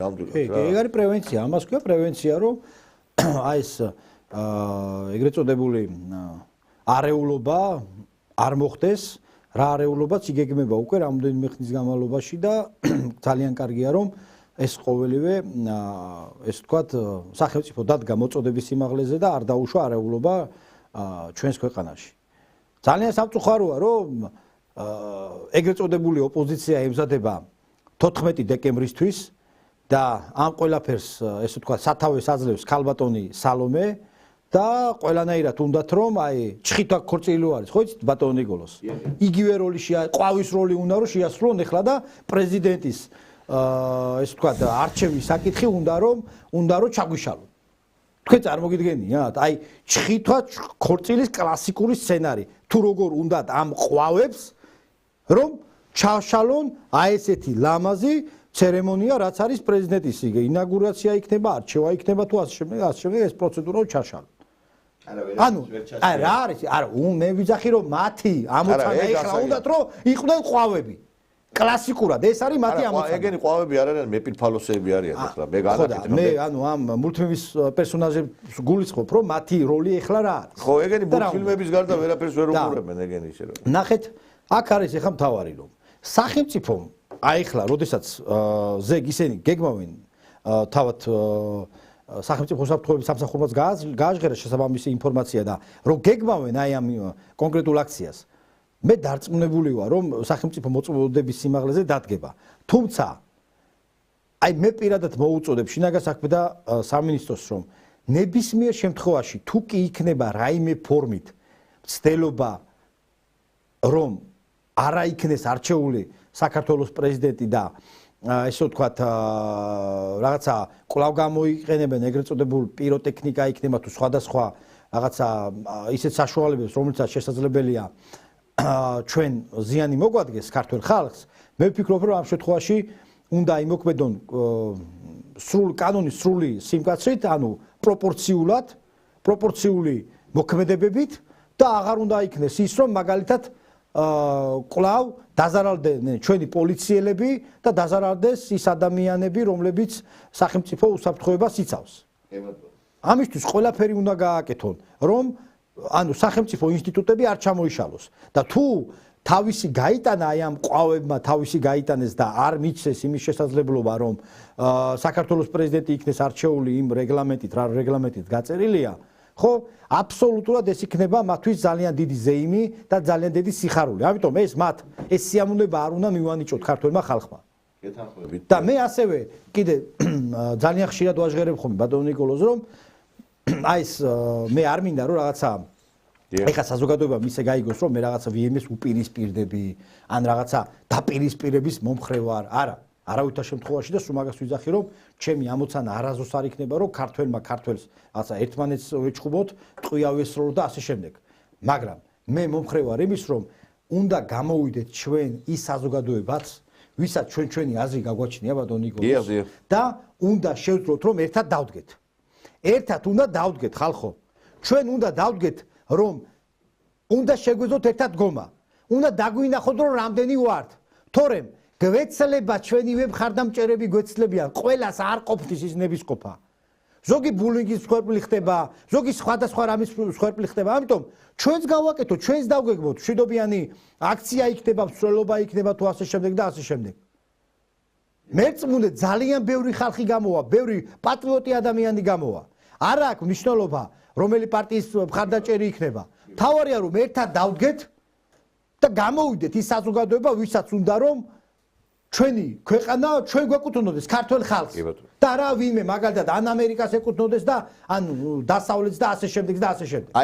ნამდვილად რა. კი, ეგ არის პრევენცია, ამას ქვია პრევენცია, რომ აი ეს ეგრეთ წოდებული არეულობა არ მოხდეს, რა არეულობაც იგეგმება უკვე რამდენიმე ხნის განმავლობაში და ძალიან კარგია რომ ეს ყოველივე ეს თქვათ სახელმწიფო დადგა მოწოდების სიმაღლეზე და არ დაუშვა არეულობა ჩვენს ქვეყანაში. ძალიან სამწუხაროა რომ ეგრეთ წოდებული ოპოზიცია ემზადება 14 დეკემბრისთვის და ამ ყველაფერს ესე ვთქვათ სათავეს აძლევს ქალბატონი სალომე და ყველანაირად უნდათ რომ აი ჩხითა ქორწილო არის ხო იცით ბატონო ნიკოლოს იგივე როლი ყვავის როლი უნდა რომ შეასრულონ ეხლა და პრეზიდენტის ესე ვთქვათ არჩევის საკითხი უნდა რომ ჩაგვიშალონ თქვენ წარმოგიდგენიათ აი ჩხითა ქორწილის კლასიკური სცენარი თუ როგორ უნდათ ამ ყვავებს რომ ჩაშალონ აი ესეთი ლამაზი ცერემონია რაც არის პრეზიდენტის ინაგურაცია იქნება არჩევა იქნება თუ ასე შემდეგ ეს პროცედურა ჩაშალონ ანუ აი რა არის არა მე ვიძახი რომ მათი ამოცანა ეხლა უნდათ რომ იყვნენ ყვავები კლასიკურად ეს არის მათი ამოცანა ეგენი ყვავები არ არიან მეპირფალოსეები არიან ეხლა მე განაკეთებ მე ანუ ამ მულტფილმის პერსონაჟებს გულისხმობ რომ მათი როლი ეხლა რა არის ხო ეგენი მულტფილმების გარდა ვერაფერს ვერ უყურებენ ეგენი ისე რომ ნახეთ აქ არის ეხლა მთავარი რომ სახელმწიფომ აი ეხლა როდესაც ზეგ ისინი გეგმავენ თავად სახელმწიფო უსაფრთხოების სამსახურმაც გააჟღერა შესაბამისი ინფორმაცია და რომ გეგმავენ აი ამ კონკრეტულ აქციას მე დარწმუნებული ვარ რომ სახელმწიფო მოწმობების სიმაღლეზე დადგება თუმცა აი მე პირადად მოუწოდებ შინაგან საქმეთა და სამინისტროს რომ ნებისმიერ შემთხვევაში თუ კი იქნება რაიმე ფორმით ცდელობა რომ არა იქნეს არჩეული საქართველოს პრეზიდენტი და ესე ვთქვათ რაღაცა კვლავ გამოიყენებენ ეგრეთ წოდებულ პიროტექნიკა იქნება თუ სხვადასხვა რაღაცა ისეთ საშუალებებს რომლითაც შესაძლებელია ჩვენ ზიანი მოგვადგეს ქართულ ხალხს მე ვფიქრობ რომ ამ შემთხვევაში უნდა იმოქმედონ კანონის სრული სიმკაცრით ანუ პროპორციული მოქმედებებით და აღარ უნდა იქნეს ის რომ მაგალითად კვლავ დაზარალდნენ ჩვენი პოლიციელები და დაზარალდეს ის ადამიანები რომლებიც სახელმწიფო უსაფრთხოებას იცავს ამისთვის ყველაფერი უნდა გააკეთონ რომ ანუ სახელმწიფო ინსტიტუტები არ ჩამოიშალოს და თუ თავისი გაიტანა აი ამ ყვავებმა თავისი გაიტანეს და არ მიჩნდეს იმის შესაძლებლობა რომ საქართველოს პრეზიდენტი იქნეს არჩეული იმ რეგლამენტით რა რეგლამენტით გაწერილია ხო აბსოლუტურად ეს იქნება მათთვის ძალიან დიდი ზეიმი და ძალიან დიდი სიხარული ამიტომ ეს სიამოვნება არ უნდა მივანიჭოთ ქართველმა ხალხმა და მე ასევე კიდე ძალიან ხშირად ვაჟღერებ ხოლმე ბატონო ნიკოლოზ რომ აი ეს მე არ მინდა რომ რაღაცა ეხა საზოგადოებამ ისე გაიგოს რომ მე რაღაცა ვიემეს უპირისპირდები ან რაღაცა დაპირისპირების მომხრე ვარ არა არავითარ შემთხვევაში და სულ მაგას ვიძახი რომ ჩემი ამოცანა არაზოს არ იქნება რომ ქართველმა ქართველს რაღაცა ერთმანეთს ვეჩხუბოთ ტყვია ვესროლოთ და ასე შემდეგ მაგრამ მე მომხრე ვარ იმის რომ უნდა გამოვიდეთ ჩვენ ის საზოგადოებაც ვისაც ჩვენი აზრი გაგვაჩნია ბატონო ნიკოლოზ და უნდა შევძლოთ რომ ერთად დავდგეთ ერთად უნდა დავდგეთ ხალხო ჩვენ უნდა დავდგეთ რომ უნდა შეგვეძლოთ ერთად გომა უნდა დაგვინახოთ რომ რამდენი ვართ თორემ გვეცლება ჩვენივე მხარდამჭერები გვეცლებიან ყველას არ ყოფნის ის ნებისყოფა ზოგი ბულინგის მსხვერპლი ხდება ზოგი სხვადასხვა რამის მსხვერპლი ხდება ამიტომ ჩვენს გავაკეთოთ ჩვენს დავგეგმოთ მშვიდობიანი აქცია იქნება მსვლელობა იქნება თუ ასე შემდეგ და ასე შემდეგ მერწმუნე ძალიან ბევრი ხალხი გამოვა ბევრი პატრიოტი ადამიანი გამოვა არა აქვს მნიშვნელობა რომელი პარტიის მხარდაჭერი იქნება თავარია რომ ერთად დავდგეთ და გამოვიდეთ ის საზოგადოება ვისაც უნდა რომ ჩვენი ქვეყანა ჩვენ გვეკუთვნოდეს ქართულ ხალხს და რა ვინმე მაგალითად ან ამერიკას ეკუთვნოდეს და ან დასავლეთს და ასე შემდეგ